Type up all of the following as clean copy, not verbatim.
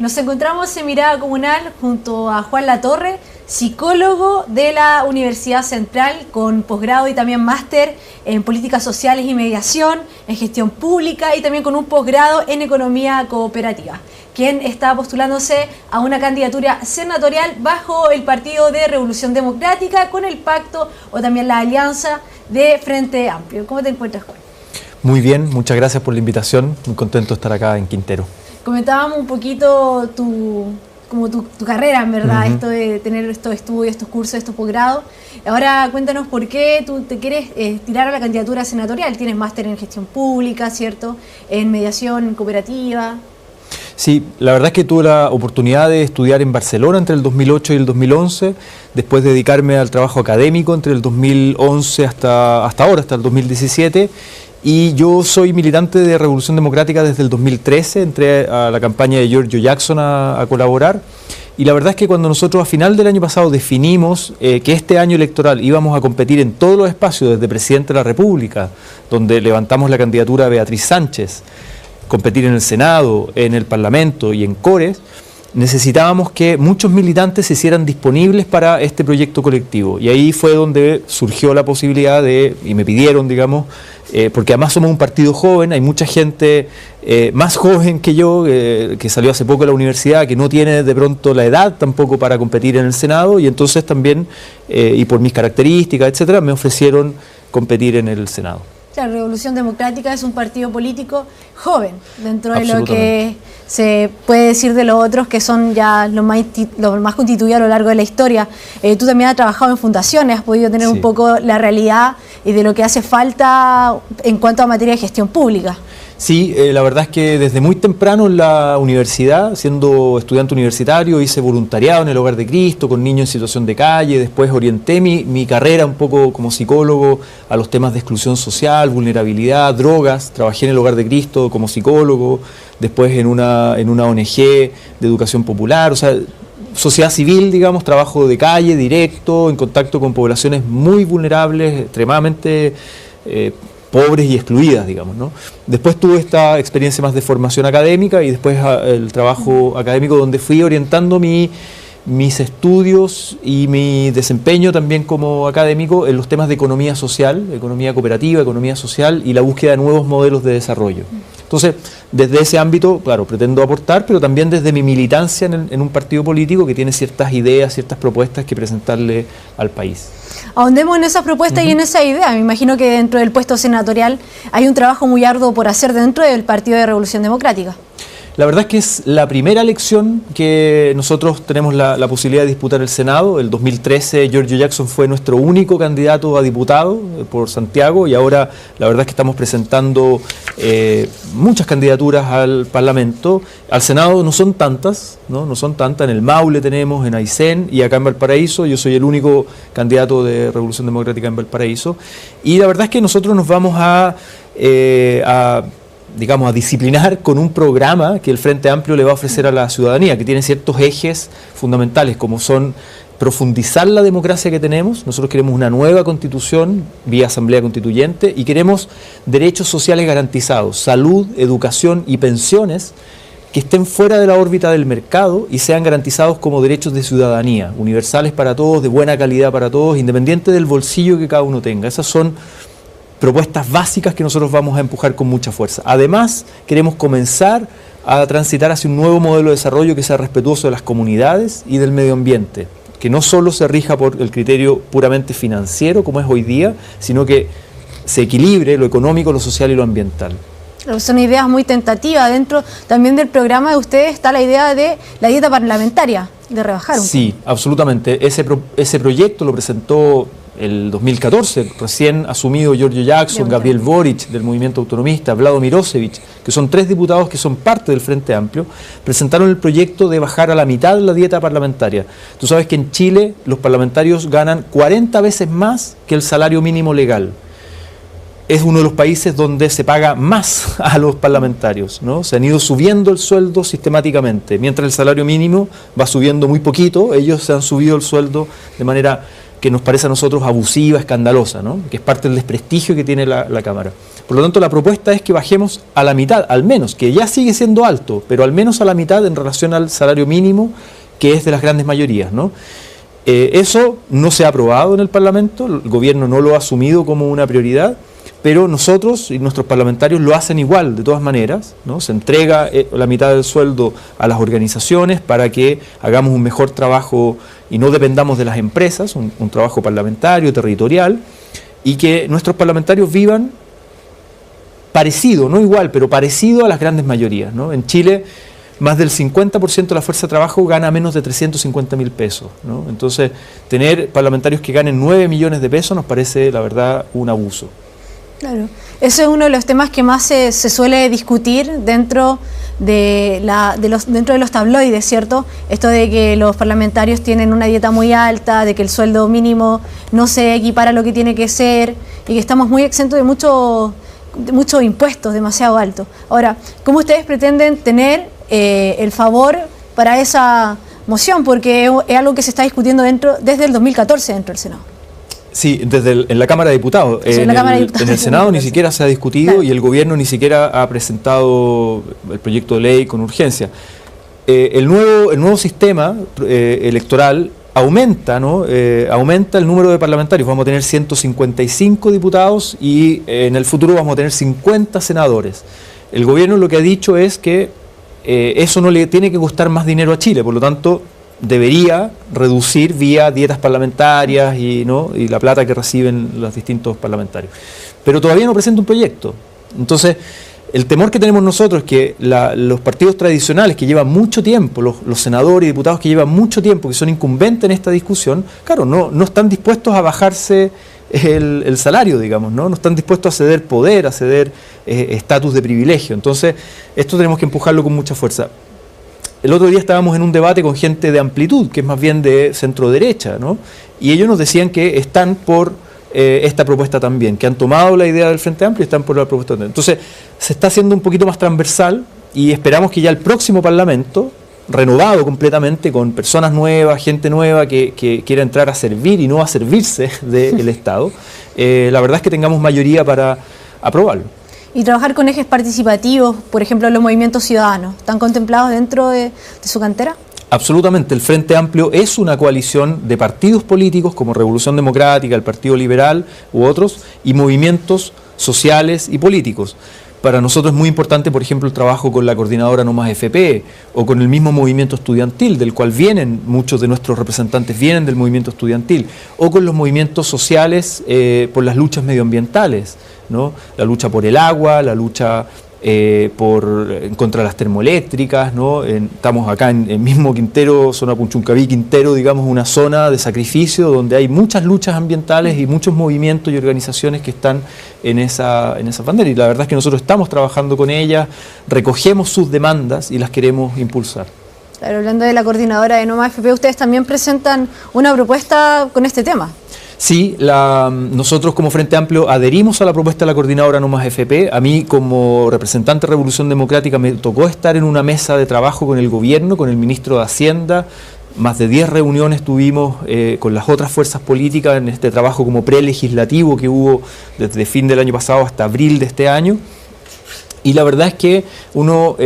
Nos encontramos en Mirada Comunal junto a Juan Latorre, psicólogo de la Universidad Central con posgrado y también máster en políticas sociales y mediación, en gestión pública y también con un posgrado en economía cooperativa, quien está postulándose a una candidatura senatorial bajo el Partido de Revolución Democrática con el pacto o también la alianza de Frente Amplio. ¿Cómo te encuentras, Juan? Muy bien, muchas gracias por la invitación, muy contento de estar acá en Quintero. Comentábamos un poquito tu carrera, en verdad, esto de tener estos estudios, estos cursos, estos posgrados. Ahora cuéntanos por qué tú te quieres tirar a la candidatura senatorial. Tienes máster en gestión pública, ¿cierto? En mediación cooperativa. Sí, la verdad es que tuve la oportunidad de estudiar en Barcelona entre el 2008 y el 2011, después dedicarme al trabajo académico entre el 2011 hasta ahora, hasta el 2017. Y yo soy militante de Revolución Democrática desde el 2013, entré a la campaña de Giorgio Jackson a colaborar. Y la verdad es que cuando nosotros a final del año pasado definimos que este año electoral íbamos a competir en todos los espacios, desde Presidente de la República, donde levantamos la candidatura de Beatriz Sánchez, competir en el Senado, en el Parlamento y en Cores, necesitábamos que muchos militantes se hicieran disponibles para este proyecto colectivo. Y ahí fue donde surgió la posibilidad y me pidieron, digamos, porque además somos un partido joven, hay mucha gente más joven que yo, que salió hace poco de la universidad, que no tiene de pronto la edad tampoco para competir en el Senado, y entonces también, y por mis características, etcétera, me ofrecieron competir en el Senado. La Revolución Democrática es un partido político joven, dentro de lo que se puede decir de los otros que son ya los más constituidos a lo largo de la historia. Tú también has trabajado en fundaciones, has podido tener un poco la realidad y de lo que hace falta en cuanto a materia de gestión pública. Sí, la verdad es que desde muy temprano en la universidad, siendo estudiante universitario, hice voluntariado en el Hogar de Cristo con niños en situación de calle, después orienté mi carrera un poco como psicólogo a los temas de exclusión social, vulnerabilidad, drogas, trabajé en el Hogar de Cristo como psicólogo, después en una ONG de educación popular, o sea, sociedad civil, digamos, trabajo de calle, directo, en contacto con poblaciones muy vulnerables, extremadamente pobres y excluidas, digamos, ¿no? Después tuve esta experiencia más de formación académica y después el trabajo académico donde fui orientando mis estudios y mi desempeño también como académico en los temas de economía social, economía cooperativa, economía social y la búsqueda de nuevos modelos de desarrollo. Entonces, desde ese ámbito, claro, pretendo aportar, pero también desde mi militancia en un partido político que tiene ciertas ideas, ciertas propuestas que presentarle al país. Ahondemos en esas propuestas y en esa idea. Me imagino que dentro del puesto senatorial hay un trabajo muy arduo por hacer dentro del Partido de Revolución Democrática. La verdad es que es la primera elección que nosotros tenemos la posibilidad de disputar el Senado. El 2013 Giorgio Jackson fue nuestro único candidato a diputado por Santiago y ahora la verdad es que estamos presentando muchas candidaturas al Parlamento. Al Senado no son tantas, no son tantas. En el Maule tenemos, en Aysén y acá en Valparaíso. Yo soy el único candidato de Revolución Democrática en Valparaíso. Y la verdad es que nosotros nos vamos a disciplinar con un programa que el Frente Amplio le va a ofrecer a la ciudadanía, que tiene ciertos ejes fundamentales, como son profundizar la democracia que tenemos. Nosotros queremos una nueva constitución vía asamblea constituyente y queremos derechos sociales garantizados, salud, educación y pensiones que estén fuera de la órbita del mercado y sean garantizados como derechos de ciudadanía, universales para todos, de buena calidad para todos, independiente del bolsillo que cada uno tenga. Esas son propuestas básicas que nosotros vamos a empujar con mucha fuerza. Además, queremos comenzar a transitar hacia un nuevo modelo de desarrollo que sea respetuoso de las comunidades y del medio ambiente, que no solo se rija por el criterio puramente financiero, como es hoy día, sino que se equilibre lo económico, lo social y lo ambiental. Son ideas muy tentativas. Dentro también del programa de ustedes está la idea de la dieta parlamentaria, de rebajar un poco. Sí, absolutamente. Ese proyecto lo presentó el 2014, recién asumido Giorgio Jackson, Gabriel Boric del Movimiento Autonomista, Vlado Mirosevic, que son 3 diputados que son parte del Frente Amplio, presentaron el proyecto de bajar a la mitad la dieta parlamentaria. Tú sabes que en Chile los parlamentarios ganan 40 veces más que el salario mínimo legal. Es uno de los países donde se paga más a los parlamentarios, ¿no? Se han ido subiendo el sueldo sistemáticamente, mientras el salario mínimo va subiendo muy poquito, ellos se han subido el sueldo de manera que nos parece a nosotros abusiva, escandalosa, ¿no? Que es parte del desprestigio que tiene la Cámara. Por lo tanto, la propuesta es que bajemos a la mitad, al menos, que ya sigue siendo alto, pero al menos a la mitad en relación al salario mínimo, que es de las grandes mayorías, ¿no? Eso no se ha aprobado en el Parlamento, el gobierno no lo ha asumido como una prioridad, pero nosotros y nuestros parlamentarios lo hacen igual, de todas maneras, ¿no? Se entrega la mitad del sueldo a las organizaciones para que hagamos un mejor trabajo y no dependamos de las empresas, un trabajo parlamentario, territorial, y que nuestros parlamentarios vivan parecido, no igual, pero parecido a las grandes mayorías, ¿no? En Chile, más del 50% de la fuerza de trabajo gana menos de 350.000 pesos, ¿no? Entonces, tener parlamentarios que ganen 9 millones de pesos nos parece, la verdad, un abuso. Claro, eso es uno de los temas que más se suele discutir dentro de los tabloides, ¿cierto? Esto de que los parlamentarios tienen una dieta muy alta, de que el sueldo mínimo no se equipara a lo que tiene que ser y que estamos muy exentos de muchos impuestos demasiado altos. Ahora, ¿cómo ustedes pretenden tener el favor para esa moción? Porque es algo que se está discutiendo desde el 2014 dentro del Senado. Sí, en la Cámara de Diputados. En el Senado ni siquiera se ha discutido, claro, y el gobierno ni siquiera ha presentado el proyecto de ley con urgencia. El nuevo sistema electoral aumenta, ¿no? Aumenta el número de parlamentarios. Vamos a tener 155 diputados y en el futuro vamos a tener 50 senadores. El gobierno lo que ha dicho es que eso no le tiene que costar más dinero a Chile, por lo tanto debería reducir vía dietas parlamentarias y la plata que reciben los distintos parlamentarios. Pero todavía no presenta un proyecto. Entonces, el temor que tenemos nosotros es que los partidos tradicionales que llevan mucho tiempo, los senadores y diputados que llevan mucho tiempo, que son incumbentes en esta discusión, claro, no están dispuestos a bajarse el salario, digamos, ¿no? No están dispuestos a ceder poder, a ceder estatus de privilegio. Entonces, esto tenemos que empujarlo con mucha fuerza. El otro día estábamos en un debate con gente de Amplitud, que es más bien de centro-derecha, ¿no? Y ellos nos decían que están por esta propuesta también, que han tomado la idea del Frente Amplio y están por la propuesta también. Entonces, se está haciendo un poquito más transversal y esperamos que ya el próximo Parlamento, renovado completamente, con personas nuevas, gente nueva que quiera entrar a servir y no a servirse del Estado, la verdad es que tengamos mayoría para aprobarlo. Y trabajar con ejes participativos, por ejemplo, los movimientos ciudadanos, ¿están contemplados dentro de su cantera? Absolutamente. El Frente Amplio es una coalición de partidos políticos como Revolución Democrática, el Partido Liberal u otros, y movimientos sociales y políticos. Para nosotros es muy importante, por ejemplo, el trabajo con la coordinadora No Más FP o con el mismo movimiento estudiantil, del cual muchos de nuestros representantes vienen del movimiento estudiantil, o con los movimientos sociales por las luchas medioambientales, ¿no? La lucha por el agua, la lucha contra las termoeléctricas, ¿no? Estamos acá en el mismo Quintero, zona Punchuncaví, Quintero, digamos, una zona de sacrificio donde hay muchas luchas ambientales y muchos movimientos y organizaciones que están en esa bandera. Y la verdad es que nosotros estamos trabajando con ellas, recogemos sus demandas y las queremos impulsar. Claro, hablando de la coordinadora de No Más FP, ustedes también presentan una propuesta con este tema. Sí, nosotros como Frente Amplio adherimos a la propuesta de la coordinadora No Más FP. A mí, como representante de Revolución Democrática, me tocó estar en una mesa de trabajo con el gobierno, con el ministro de Hacienda. Más de 10 reuniones tuvimos con las otras fuerzas políticas en este trabajo como prelegislativo que hubo desde fin del año pasado hasta abril de este año. Y la verdad es que uno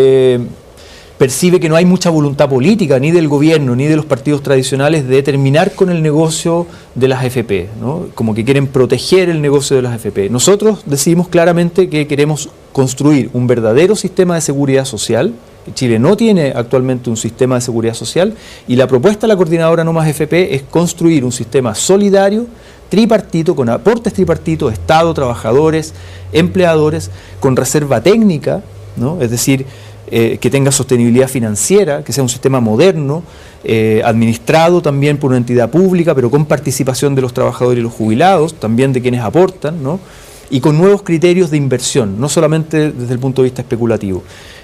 percibe que no hay mucha voluntad política ni del gobierno ni de los partidos tradicionales de terminar con el negocio de las AFP, ¿no? Como que quieren proteger el negocio de las AFP. Nosotros decidimos claramente que queremos construir un verdadero sistema de seguridad social. Chile no tiene actualmente un sistema de seguridad social y la propuesta de la coordinadora No Más FP es construir un sistema solidario, tripartito, con aportes tripartitos, Estado, trabajadores, empleadores, con reserva técnica, ¿no? Es decir, que tenga sostenibilidad financiera, que sea un sistema moderno, administrado también por una entidad pública, pero con participación de los trabajadores y los jubilados, también de quienes aportan, ¿no? Y con nuevos criterios de inversión, no solamente desde el punto de vista especulativo.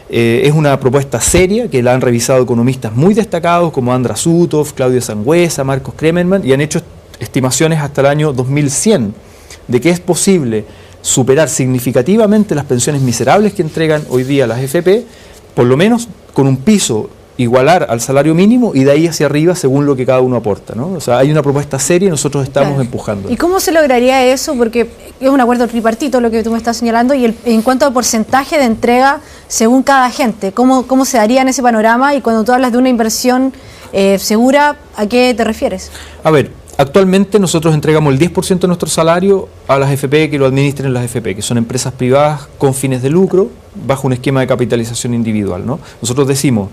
Es una propuesta seria que la han revisado economistas muy destacados como Andra Sutov, Claudio Sangüesa, Marcos Kremerman, y han hecho estimaciones hasta el año 2100 de que es posible superar significativamente las pensiones miserables que entregan hoy día las AFP, por lo menos con un piso igualar al salario mínimo y de ahí hacia arriba según lo que cada uno aporta, ¿no? O sea, hay una propuesta seria y nosotros estamos empujando. ¿Y cómo se lograría eso? Porque es un acuerdo tripartito lo que tú me estás señalando, y en cuanto a porcentaje de entrega según cada agente, ¿cómo se daría en ese panorama? Y cuando tú hablas de una inversión segura, ¿a qué te refieres? A ver, actualmente nosotros entregamos el 10% de nuestro salario a las FP que lo administren las FP, que son empresas privadas con fines de lucro, bajo un esquema de capitalización individual, ¿no? Nosotros decimos,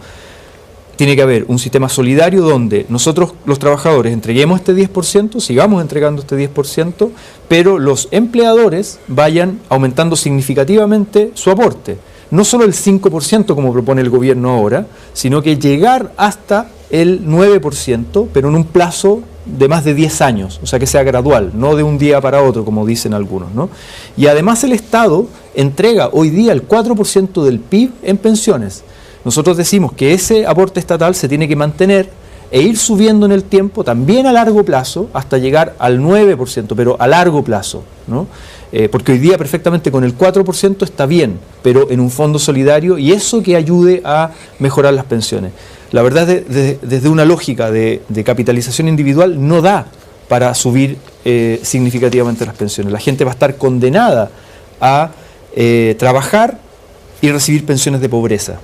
tiene que haber un sistema solidario donde nosotros, los trabajadores, entreguemos este 10%, sigamos entregando este 10%, pero los empleadores vayan aumentando significativamente su aporte. No solo el 5%, como propone el gobierno ahora, sino que llegar hasta el 9%, pero en un plazo de más de 10 años, o sea que sea gradual, no de un día para otro, como dicen algunos, ¿no? Y además el Estado entrega hoy día el 4% del PIB en pensiones. Nosotros decimos que ese aporte estatal se tiene que mantener e ir subiendo en el tiempo, también a largo plazo, hasta llegar al 9%, pero a largo plazo, ¿no? Porque hoy día perfectamente con el 4% está bien, pero en un fondo solidario, y eso que ayude a mejorar las pensiones. La verdad, desde una lógica de capitalización individual, no da para subir significativamente las pensiones. La gente va a estar condenada a trabajar y recibir pensiones de pobreza,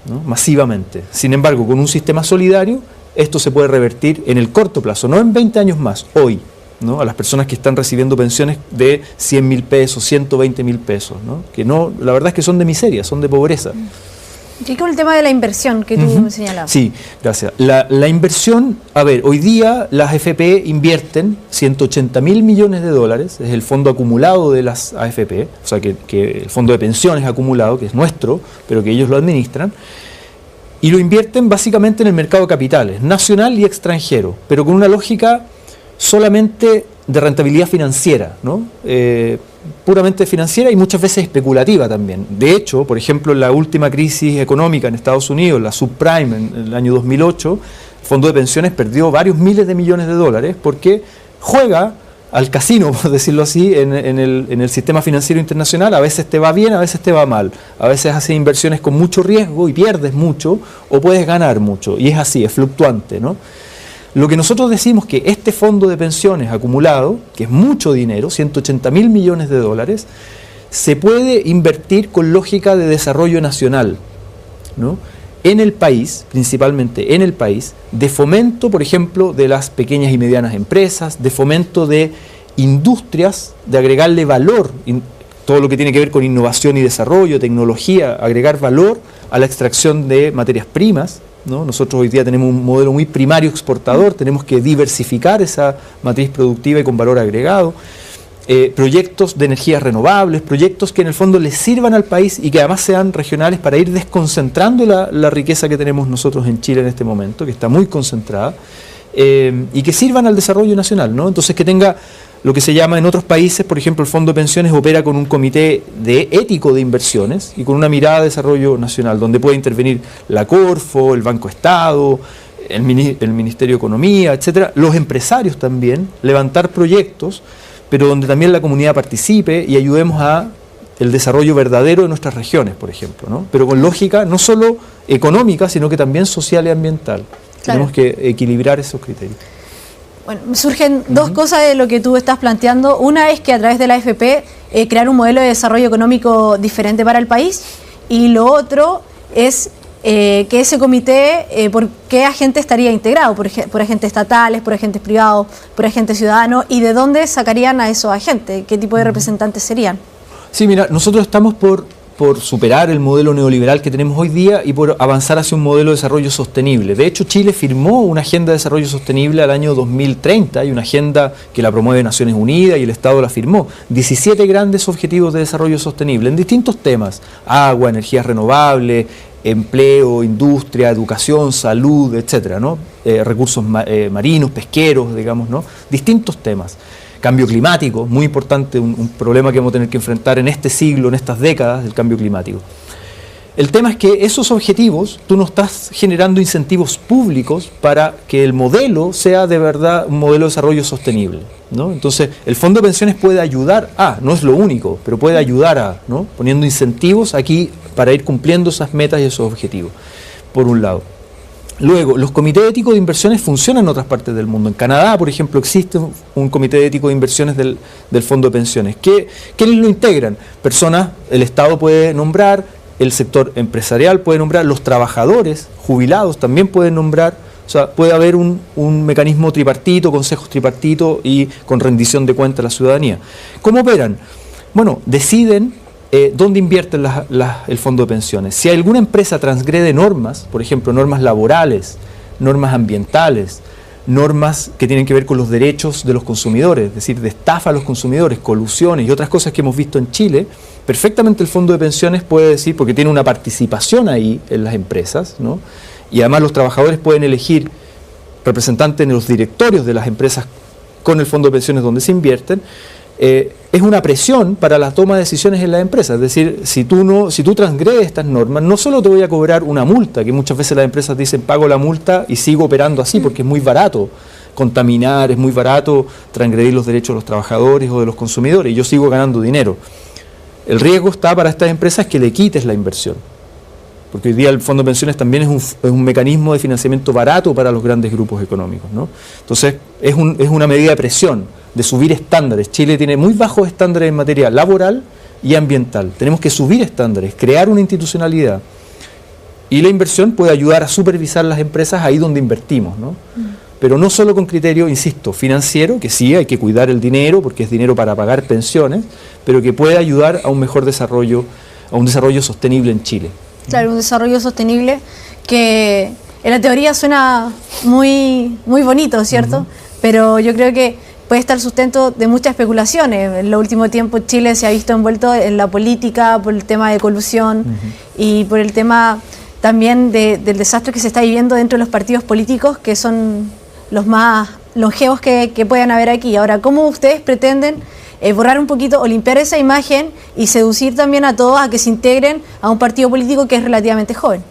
¿no? Masivamente. Sin embargo, con un sistema solidario, esto se puede revertir en el corto plazo, no en 20 años más, hoy, ¿no? A las personas que están recibiendo pensiones de 100.000 pesos, 120.000 pesos, ¿no? Que no, la verdad es que son de miseria, son de pobreza. ¿Y con el tema de la inversión que tú señalabas? Sí, gracias. La inversión, a ver, hoy día las AFP invierten 180.000 millones de dólares, es el fondo acumulado de las AFP, o sea que el fondo de pensiones acumulado, que es nuestro, pero que ellos lo administran, y lo invierten básicamente en el mercado de capitales, nacional y extranjero, pero con una lógica solamente de rentabilidad financiera, ¿no? Puramente financiera y muchas veces especulativa también. De hecho, por ejemplo, en la última crisis económica en Estados Unidos, la subprime en el año 2008, el fondo de pensiones perdió varios miles de millones de dólares porque juega al casino, por decirlo así, en el sistema financiero internacional. A veces te va bien, a veces te va mal. A veces haces inversiones con mucho riesgo y pierdes mucho, o puedes ganar mucho. Y es así, es fluctuante, ¿no? Lo que nosotros decimos que este fondo de pensiones acumulado, que es mucho dinero, 180.000 millones de dólares, se puede invertir con lógica de desarrollo nacional, ¿no? En el país, principalmente en el país, de fomento, por ejemplo, de las pequeñas y medianas empresas, de fomento de industrias, de agregarle valor, todo lo que tiene que ver con innovación y desarrollo, tecnología, agregar valor a la extracción de materias primas, ¿no? Nosotros hoy día tenemos un modelo muy primario exportador, tenemos que diversificar esa matriz productiva y con valor agregado, proyectos de energías renovables, proyectos que en el fondo les sirvan al país y que además sean regionales para ir desconcentrando la riqueza que tenemos nosotros en Chile en este momento, que está muy concentrada, y que sirvan al desarrollo nacional, ¿no? Entonces que tenga lo que se llama en otros países, por ejemplo, el Fondo de Pensiones opera con un comité ético de inversiones y con una mirada de desarrollo nacional, donde puede intervenir la Corfo, el Banco Estado, el Ministerio de Economía, etcétera, los empresarios también, levantar proyectos, pero donde también la comunidad participe y ayudemos a el desarrollo verdadero de nuestras regiones, por ejemplo, ¿no? Pero con lógica no solo económica, sino que también social y ambiental. Claro. Tenemos que equilibrar esos criterios. Bueno, me surgen dos cosas de lo que tú estás planteando. Una es que a través de la AFP crear un modelo de desarrollo económico diferente para el país, y lo otro es que ese comité, ¿por qué agente estaría integrado? ¿Por agentes estatales, por agentes privados, por agentes ciudadanos? ¿Y de dónde sacarían a esos agentes? ¿Qué tipo de representantes serían? Sí, mira, nosotros estamos por superar el modelo neoliberal que tenemos hoy día y por avanzar hacia un modelo de desarrollo sostenible. De hecho, Chile firmó una agenda de desarrollo sostenible al año 2030, y una agenda que la promueve Naciones Unidas y el Estado la firmó. 17 grandes objetivos de desarrollo sostenible en distintos temas: agua, energías renovables, empleo, industria, educación, salud, etcétera, ¿no? Recursos marinos, pesqueros, digamos, ¿no? Distintos temas. Cambio climático, muy importante, un problema que vamos a tener que enfrentar en este siglo, en estas décadas, del cambio climático. El tema es que esos objetivos, tú no estás generando incentivos públicos para que el modelo sea de verdad un modelo de desarrollo sostenible, ¿no? Entonces, el Fondo de Pensiones puede ayudar no es lo único, pero puede ayudar ¿no? Poniendo incentivos aquí para ir cumpliendo esas metas y esos objetivos, por un lado. Luego, los comités éticos de inversiones funcionan en otras partes del mundo. En Canadá, por ejemplo, existe un comité ético de inversiones del fondo de pensiones. ¿Quiénes lo integran? Personas, el Estado puede nombrar, el sector empresarial puede nombrar, los trabajadores jubilados también pueden nombrar. O sea, puede haber un mecanismo tripartito, consejos tripartitos y con rendición de cuentas a la ciudadanía. ¿Cómo operan? Bueno, deciden dónde invierten el fondo de pensiones. Si alguna empresa transgrede normas, por ejemplo, normas laborales, normas ambientales, normas que tienen que ver con los derechos de los consumidores, es decir, de estafa a los consumidores, colusiones y otras cosas que hemos visto en Chile, perfectamente el fondo de pensiones puede decir, porque tiene una participación ahí en las empresas, ¿no? Y además los trabajadores pueden elegir representantes en los directorios de las empresas con el fondo de pensiones donde se invierten. Es una presión para la toma de decisiones en las empresas. Es decir, si tú transgredes estas normas, no solo te voy a cobrar una multa, que muchas veces las empresas dicen pago la multa y sigo operando así porque es muy barato contaminar, es muy barato transgredir los derechos de los trabajadores o de los consumidores y yo sigo ganando dinero. El riesgo está para estas empresas que le quites la inversión. Porque hoy día el fondo de pensiones también es un mecanismo de financiamiento barato para los grandes grupos económicos, ¿no? Entonces, es una medida de presión, de subir estándares. Chile tiene muy bajos estándares en materia laboral y ambiental. Tenemos que subir estándares, crear una institucionalidad. Y la inversión puede ayudar a supervisar las empresas ahí donde invertimos, ¿no? Pero no solo con criterio, insisto, financiero, que sí, hay que cuidar el dinero, porque es dinero para pagar pensiones, pero que puede ayudar a un mejor desarrollo, a un desarrollo sostenible en Chile. Claro, un desarrollo sostenible que en la teoría suena muy, muy bonito, ¿cierto? Pero yo creo que puede estar sustento de muchas especulaciones. En el último tiempo Chile se ha visto envuelto en la política por el tema de colusión y por el tema también del desastre que se está viviendo dentro de los partidos políticos, que son los más longevos que puedan haber aquí. Ahora, ¿cómo ustedes pretenden borrar un poquito o limpiar esa imagen y seducir también a todos a que se integren a un partido político que es relativamente joven?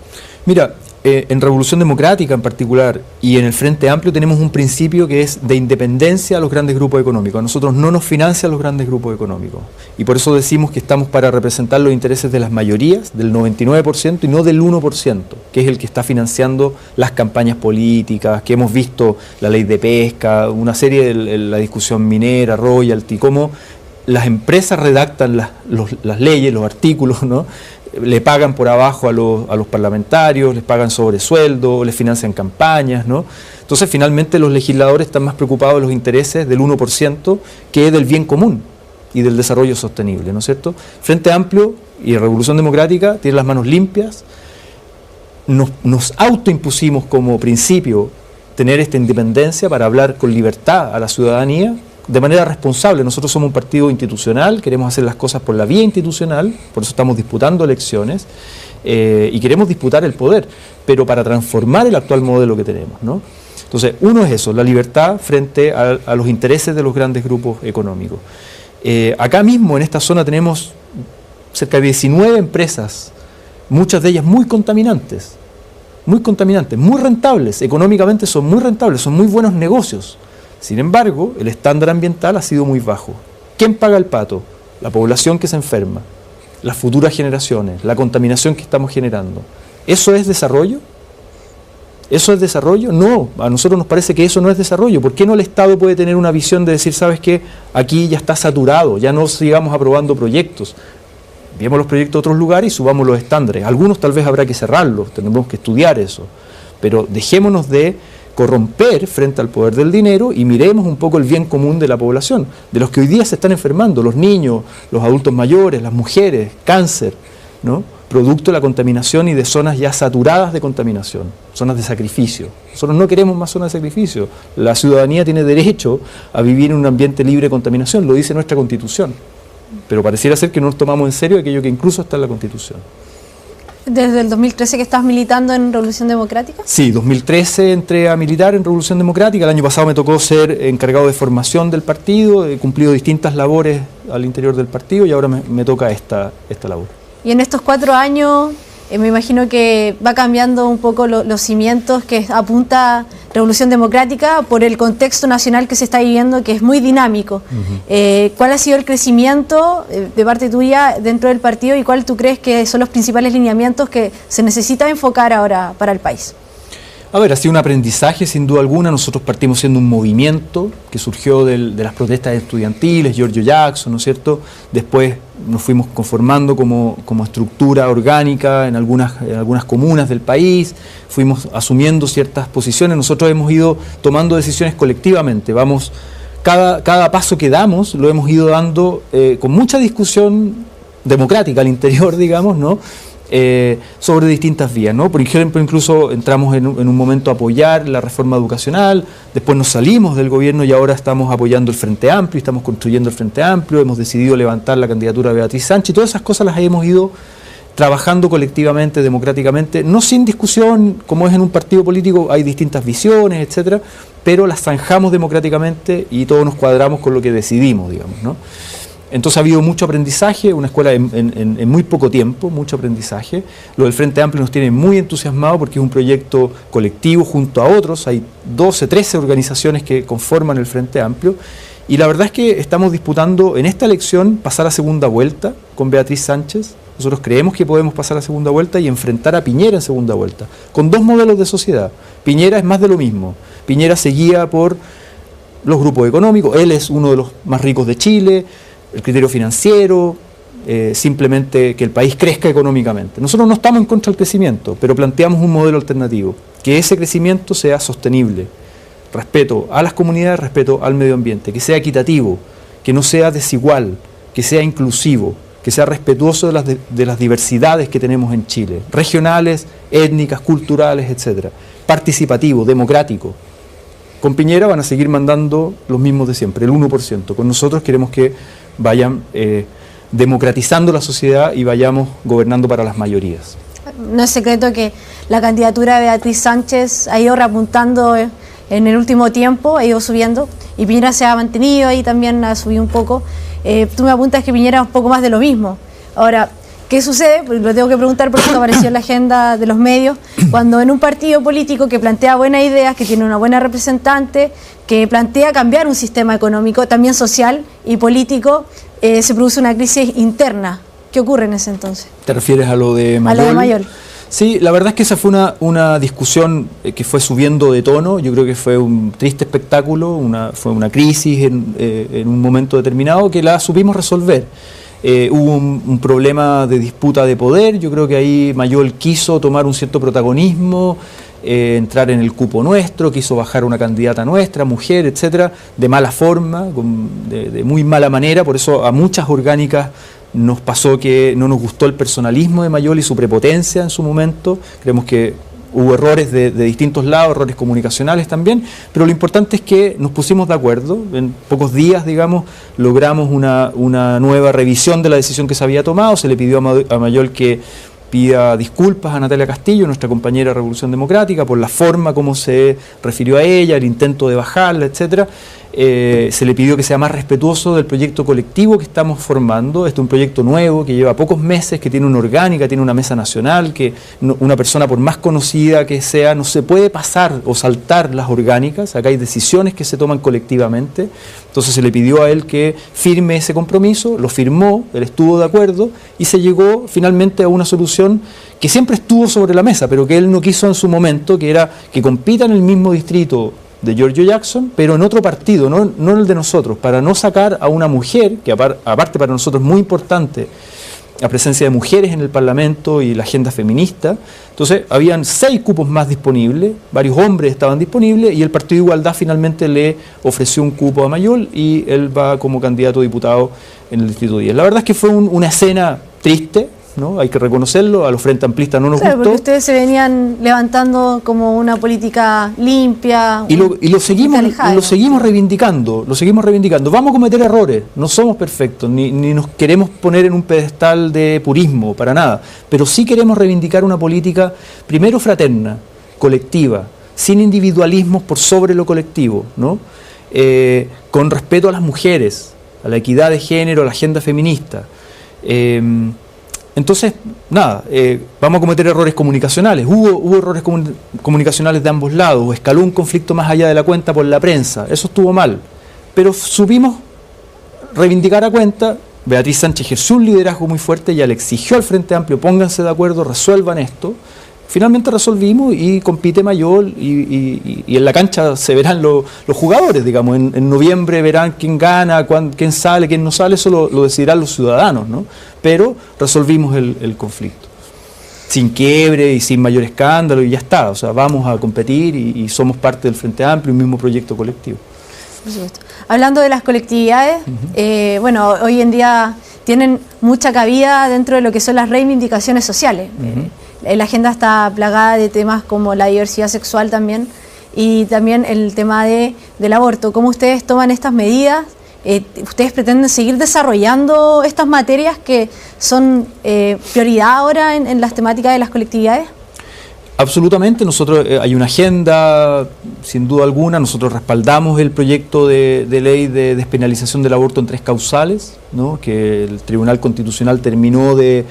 Mira, en Revolución Democrática en particular y en el Frente Amplio tenemos un principio que es de independencia a los grandes grupos económicos. A nosotros no nos financian los grandes grupos económicos y por eso decimos que estamos para representar los intereses de las mayorías, del 99% y no del 1%, que es el que está financiando las campañas políticas, que hemos visto la ley de pesca, una serie de la discusión minera, royalty, cómo las empresas redactan las leyes, los artículos, ¿no? Le pagan por abajo a los parlamentarios, les pagan sobresueldo, les financian campañas, ¿no? Entonces finalmente los legisladores están más preocupados de los intereses del 1% que del bien común y del desarrollo sostenible, ¿no es cierto? Frente Amplio y Revolución Democrática tienen las manos limpias, nos autoimpusimos como principio tener esta independencia para hablar con libertad a la ciudadanía, de manera responsable. Nosotros somos un partido institucional, queremos hacer las cosas por la vía institucional, por eso estamos disputando elecciones y queremos disputar el poder, pero para transformar el actual modelo que tenemos, ¿no? Entonces, uno es eso, la libertad frente a los intereses de los grandes grupos económicos. Acá mismo, en esta zona, tenemos cerca de 19 empresas, muchas de ellas muy contaminantes, muy rentables, económicamente son muy rentables, son muy buenos negocios. Sin embargo, el estándar ambiental ha sido muy bajo. ¿Quién paga el pato? La población que se enferma, las futuras generaciones, la contaminación que estamos generando. ¿Eso es desarrollo? ¿Eso es desarrollo? No, a nosotros nos parece que eso no es desarrollo. ¿Por qué no el Estado puede tener una visión de decir, sabes qué, aquí ya está saturado, ya no sigamos aprobando proyectos? Enviemos los proyectos a otros lugares y subamos los estándares. Algunos tal vez habrá que cerrarlos, tenemos que estudiar eso. Pero dejémonos de corromper frente al poder del dinero y miremos un poco el bien común de la población, de los que hoy día se están enfermando, los niños, los adultos mayores, las mujeres, cáncer, ¿no? Producto de la contaminación y de zonas ya saturadas de contaminación, zonas de sacrificio. Nosotros no queremos más zonas de sacrificio. La ciudadanía tiene derecho a vivir en un ambiente libre de contaminación, lo dice nuestra Constitución. Pero pareciera ser que no nos tomamos en serio aquello que incluso está en la Constitución. ¿Desde el 2013 que estás militando en Revolución Democrática? Sí, 2013 entré a militar en Revolución Democrática. El año pasado me tocó ser encargado de formación del partido, he cumplido distintas labores al interior del partido y ahora me toca esta labor. Y en estos 4 años me imagino que va cambiando un poco los cimientos que apunta Revolución Democrática por el contexto nacional que se está viviendo, que es muy dinámico. ¿Cuál ha sido el crecimiento de parte tuya dentro del partido y cuál tú crees que son los principales lineamientos que se necesita enfocar ahora para el país? A ver, ha sido un aprendizaje sin duda alguna. Nosotros partimos siendo un movimiento que surgió de las protestas estudiantiles, Giorgio Jackson, ¿no es cierto? Después nos fuimos conformando como estructura orgánica en algunas comunas del país, fuimos asumiendo ciertas posiciones. Nosotros hemos ido tomando decisiones colectivamente. Cada paso que damos lo hemos ido dando con mucha discusión democrática al interior, digamos, ¿no? Sobre distintas vías, ¿no? Por ejemplo, incluso entramos en un momento a apoyar la reforma educacional, después nos salimos del gobierno y ahora estamos apoyando el Frente Amplio, estamos construyendo el Frente Amplio, hemos decidido levantar la candidatura de Beatriz Sánchez, y todas esas cosas las hemos ido trabajando colectivamente, democráticamente, no sin discusión, como es en un partido político, hay distintas visiones, etcétera, pero las zanjamos democráticamente y todos nos cuadramos con lo que decidimos, digamos, ¿no? Entonces ha habido mucho aprendizaje, una escuela en muy poco tiempo, mucho aprendizaje. Lo del Frente Amplio nos tiene muy entusiasmados porque es un proyecto colectivo junto a otros, hay 12, 13 organizaciones que conforman el Frente Amplio, y la verdad es que estamos disputando en esta elección pasar a segunda vuelta con Beatriz Sánchez. Nosotros creemos que podemos pasar a segunda vuelta y enfrentar a Piñera en segunda vuelta, con dos modelos de sociedad. Piñera es más de lo mismo, Piñera se guía por los grupos económicos, él es uno de los más ricos de Chile, el criterio financiero, simplemente que el país crezca económicamente. Nosotros no estamos en contra del crecimiento, pero planteamos un modelo alternativo, que ese crecimiento sea sostenible, respeto a las comunidades, respeto al medio ambiente, que sea equitativo, que no sea desigual, que sea inclusivo, que sea respetuoso de las diversidades que tenemos en Chile, regionales, étnicas, culturales, etcétera, participativo, democrático. Con Piñera van a seguir mandando los mismos de siempre, el 1%. Con nosotros queremos que vayan democratizando la sociedad y vayamos gobernando para las mayorías. No es secreto que la candidatura de Beatriz Sánchez ha ido repuntando en el último tiempo, ha ido subiendo, y Piñera se ha mantenido ahí, también ha subido un poco. Tú me apuntas que Piñera es un poco más de lo mismo. Ahora, ¿qué sucede? Pues lo tengo que preguntar porque esto apareció en la agenda de los medios. Cuando en un partido político que plantea buenas ideas, que tiene una buena representante, que plantea cambiar un sistema económico, también social y político, se produce una crisis interna. ¿Qué ocurre en ese entonces? ¿Te refieres a lo de Mayol? A lo de Mayol. Sí, la verdad es que esa fue una discusión que fue subiendo de tono. Yo creo que fue un triste espectáculo, fue una crisis en un momento determinado que la supimos resolver. Hubo un problema de disputa de poder. Yo creo que ahí Mayol quiso tomar un cierto protagonismo, entrar en el cupo nuestro, quiso bajar una candidata nuestra, mujer, etcétera, de mala forma, de muy mala manera. Por eso a muchas orgánicas nos pasó que no nos gustó el personalismo de Mayol y su prepotencia en su momento. Creemos que hubo errores de distintos lados, errores comunicacionales también, pero lo importante es que nos pusimos de acuerdo. En pocos días, digamos, logramos una nueva revisión de la decisión que se había tomado. Se le pidió a Mayol que pida disculpas a Natalia Castillo, nuestra compañera de Revolución Democrática, por la forma como se refirió a ella, el intento de bajarla, etcétera. Se le pidió que sea más respetuoso del proyecto colectivo que estamos formando. Este es un proyecto nuevo que lleva pocos meses, que tiene una orgánica, tiene una mesa nacional, que una persona por más conocida que sea, no se puede pasar o saltar las orgánicas. Acá hay decisiones que se toman colectivamente. Entonces se le pidió a él que firme ese compromiso, lo firmó, él estuvo de acuerdo y se llegó finalmente a una solución que siempre estuvo sobre la mesa, pero que él no quiso en su momento, que era que compita en el mismo distrito de Giorgio Jackson, pero en otro partido, no el de nosotros, para no sacar a una mujer, que aparte para nosotros es muy importante la presencia de mujeres en el Parlamento y la agenda feminista. Entonces habían 6 cupos más disponibles, varios hombres estaban disponibles y el Partido de Igualdad finalmente le ofreció un cupo a Mayol y él va como candidato a diputado en el Distrito 10. La verdad es que fue una escena triste, ¿no? Hay que reconocerlo, a los Frente Amplistas no nos gustó. Porque ustedes se venían levantando como una política limpia. Y lo seguimos reivindicando, Vamos a cometer errores, no somos perfectos, ni nos queremos poner en un pedestal de purismo, para nada. Pero sí queremos reivindicar una política, primero fraterna, colectiva, sin individualismos por sobre lo colectivo, ¿no? Con respeto a las mujeres, a la equidad de género, a la agenda feminista. Entonces, nada, vamos a cometer errores comunicacionales. Hubo errores comunicacionales de ambos lados, escaló un conflicto más allá de la cuenta por la prensa, eso estuvo mal. Pero supimos reivindicar a cuenta. Beatriz Sánchez ejerció un liderazgo muy fuerte, ya le exigió al Frente Amplio, pónganse de acuerdo, resuelvan esto. finalmente resolvimos y compite Mayol y en la cancha se verán los jugadores, digamos, en noviembre verán quién gana, quién sale, quién no sale, eso lo decidirán los ciudadanos, ¿no? Pero resolvimos el conflicto, sin quiebre y sin mayor escándalo y ya está, o sea, vamos a competir y somos parte del Frente Amplio, un mismo proyecto colectivo. Por supuesto. Hablando de las colectividades, bueno, hoy en día tienen mucha cabida dentro de lo que son las reivindicaciones sociales. La agenda está plagada de temas como la diversidad sexual también y también el tema del aborto. ¿Cómo ustedes toman estas medidas? ¿Ustedes pretenden seguir desarrollando estas materias que son prioridad ahora en las temáticas de las colectividades? Absolutamente, nosotros hay una agenda, sin duda alguna, nosotros respaldamos el proyecto de ley de despenalización del aborto en 3 causales, ¿no? Que el Tribunal Constitucional terminó de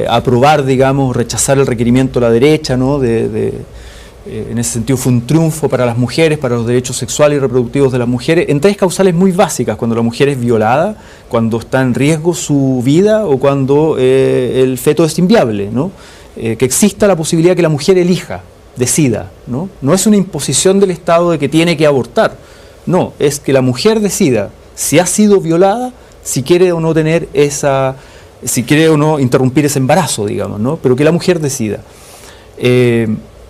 aprobar, digamos, rechazar el requerimiento de la derecha, ¿no? En ese sentido fue un triunfo para las mujeres, para los derechos sexuales y reproductivos de las mujeres, en 3 causales muy básicas: cuando la mujer es violada, cuando está en riesgo su vida o cuando el feto es inviable, ¿no? Que exista la posibilidad que la mujer elija, decida, ¿no? No es una imposición del Estado de que tiene que abortar, no, es que la mujer decida si ha sido violada, si quiere o no tener si quiere o no interrumpir ese embarazo, digamos, ¿no? Pero que la mujer decida.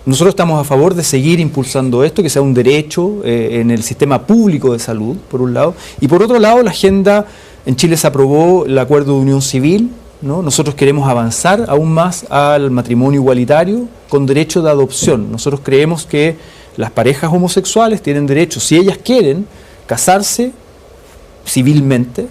Nosotros estamos a favor de seguir impulsando esto, que sea un derecho en el sistema público de salud, por un lado, y por otro lado la agenda, en Chile se aprobó el acuerdo de unión civil, ¿no? Nosotros queremos avanzar aún más al matrimonio igualitario con derecho de adopción. Nosotros creemos que las parejas homosexuales tienen derecho, si ellas quieren, casarse civilmente,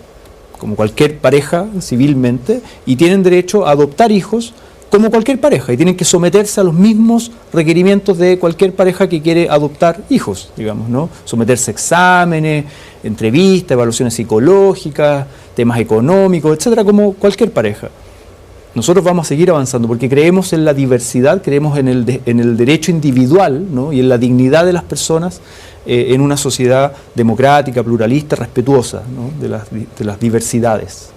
como cualquier pareja civilmente, y tienen derecho a adoptar hijos como cualquier pareja, y tienen que someterse a los mismos requerimientos de cualquier pareja que quiere adoptar hijos, digamos, ¿no? Someterse a exámenes, entrevistas, evaluaciones psicológicas, temas económicos, etcétera, como cualquier pareja. Nosotros vamos a seguir avanzando porque creemos en la diversidad, creemos en el derecho individual, ¿no? Y en la dignidad de las personas en una sociedad democrática, pluralista, respetuosa, ¿no? de las diversidades.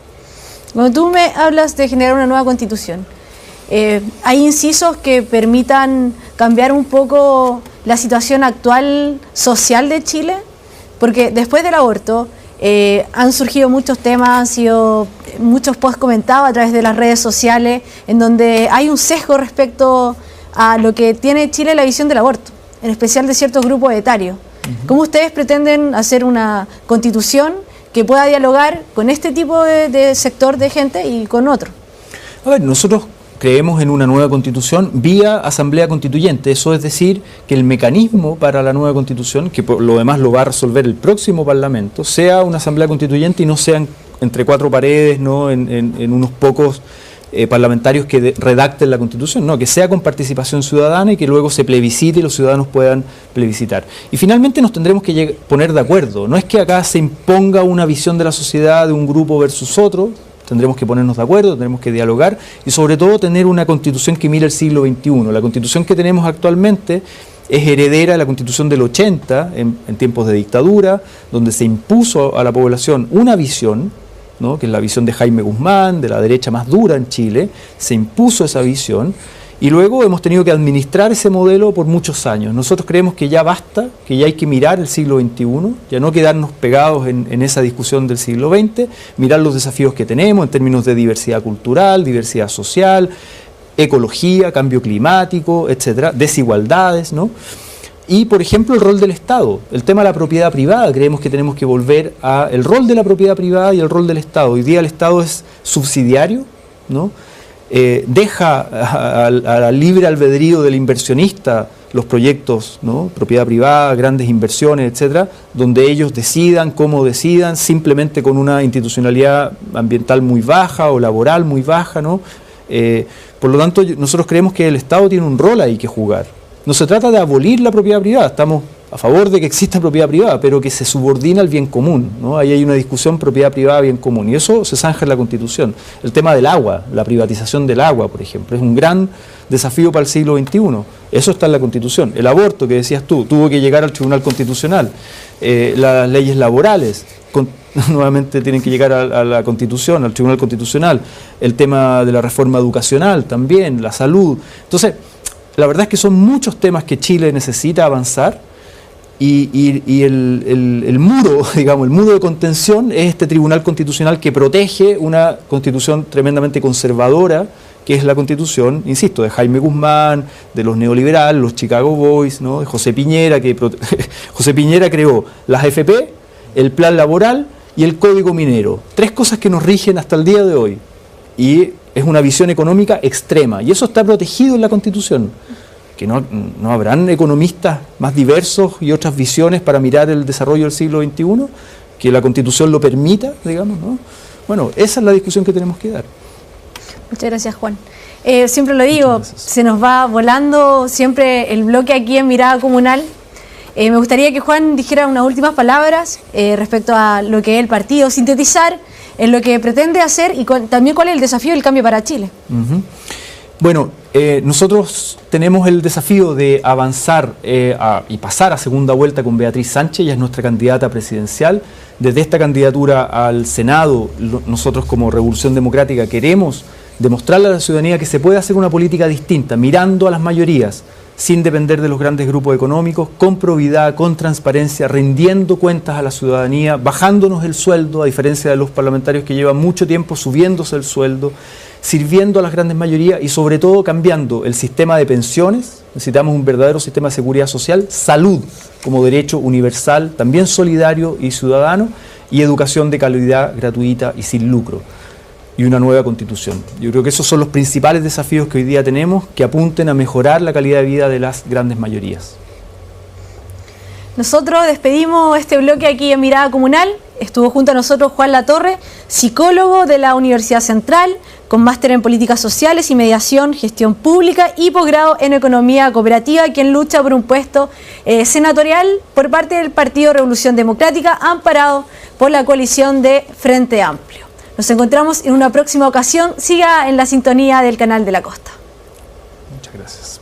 Cuando tú me hablas de generar una nueva constitución, ¿hay incisos que permitan cambiar un poco la situación actual social de Chile? Porque después del aborto han surgido muchos temas, han sido muchos posts comentados a través de las redes sociales, en donde hay un sesgo respecto a lo que tiene Chile la visión del aborto, en especial de ciertos grupos etarios. ¿Cómo ustedes pretenden hacer una constitución que pueda dialogar con este tipo de sector de gente y con otro? A ver, nosotros creemos en una nueva constitución vía asamblea constituyente, eso es decir, que el mecanismo para la nueva constitución, que por lo demás lo va a resolver el próximo Parlamento, sea una asamblea constituyente y no sean entre 4 paredes, ¿no? en unos pocos parlamentarios que redacten la constitución, no, que sea con participación ciudadana y que luego se plebiscite y los ciudadanos puedan plebiscitar. Y finalmente nos tendremos que poner de acuerdo, no es que acá se imponga una visión de la sociedad de un grupo versus otro. Tendremos que ponernos de acuerdo, tendremos que dialogar y sobre todo tener una constitución que mire el siglo XXI. La constitución que tenemos actualmente es heredera de la constitución del 80, en tiempos de dictadura, donde se impuso a la población una visión, ¿no? Que es la visión de Jaime Guzmán, de la derecha más dura en Chile, se impuso esa visión y luego hemos tenido que administrar ese modelo por muchos años. Nosotros creemos que ya basta, que ya hay que mirar el siglo XXI, ya no quedarnos pegados en esa discusión del siglo XX, mirar los desafíos que tenemos en términos de diversidad cultural, diversidad social, ecología, cambio climático, etcétera, desigualdades, ¿no? Y, por ejemplo, el rol del Estado, el tema de la propiedad privada, creemos que tenemos que volver al rol de la propiedad privada y el rol del Estado. Hoy día el Estado es subsidiario, ¿no? Deja al libre albedrío del inversionista los proyectos, ¿no? Propiedad privada, grandes inversiones, etcétera, donde ellos decidan cómo decidan, simplemente con una institucionalidad ambiental muy baja o laboral muy baja, ¿no? Por lo tanto, nosotros creemos que el Estado tiene un rol ahí que jugar. No se trata de abolir la propiedad privada, estamos a favor de que exista propiedad privada, pero que se subordina al bien común, ¿no? Ahí hay una discusión propiedad privada, bien común, y eso se zanja en la Constitución. El tema del agua, la privatización del agua, por ejemplo, es un gran desafío para el siglo XXI. Eso está en la Constitución. El aborto, que decías tú, tuvo que llegar al Tribunal Constitucional. Las leyes laborales, nuevamente tienen que llegar a la Constitución, al Tribunal Constitucional. El tema de la reforma educacional también, la salud. Entonces, la verdad es que son muchos temas que Chile necesita avanzar y el muro, digamos, el muro de contención es este Tribunal Constitucional que protege una constitución tremendamente conservadora, que es la constitución, insisto, de Jaime Guzmán, de los neoliberales, los Chicago Boys, ¿no? De José Piñera, José Piñera creó las AFP, el plan laboral y el código minero. 3 cosas que nos rigen hasta el día de hoy. Y es una visión económica extrema. Y eso está protegido en la Constitución. Que no habrán economistas más diversos y otras visiones para mirar el desarrollo del siglo XXI, que la Constitución lo permita, digamos, ¿no? Bueno, esa es la discusión que tenemos que dar. Muchas gracias, Juan. Siempre lo digo, se nos va volando siempre el bloque aquí en Mirada Comunal. Me gustaría que Juan dijera unas últimas palabras respecto a lo que es el partido, sintetizar en lo que pretende hacer y también cuál es el desafío del cambio para Chile. Bueno, nosotros tenemos el desafío de avanzar y pasar a segunda vuelta con Beatriz Sánchez, ella es nuestra candidata presidencial. Desde esta candidatura al Senado, nosotros como Revolución Democrática queremos demostrarle a la ciudadanía que se puede hacer una política distinta, mirando a las mayorías, sin depender de los grandes grupos económicos, con probidad, con transparencia, rindiendo cuentas a la ciudadanía, bajándonos el sueldo, a diferencia de los parlamentarios que llevan mucho tiempo subiéndose el sueldo, sirviendo a las grandes mayorías y sobre todo cambiando el sistema de pensiones. Necesitamos un verdadero sistema de seguridad social, salud como derecho universal, también solidario y ciudadano, y educación de calidad gratuita y sin lucro. Y una nueva constitución. Yo creo que esos son los principales desafíos que hoy día tenemos, que apunten a mejorar la calidad de vida de las grandes mayorías. Nosotros despedimos este bloque aquí en Mirada Comunal. Estuvo junto a nosotros Juan Latorre, psicólogo de la Universidad Central, con máster en Políticas Sociales y Mediación, Gestión Pública y posgrado en Economía Cooperativa, quien lucha por un puesto senatorial por parte del Partido Revolución Democrática, amparado por la coalición de Frente Amplio. Nos encontramos en una próxima ocasión. Siga en la sintonía del Canal de la Costa. Muchas gracias.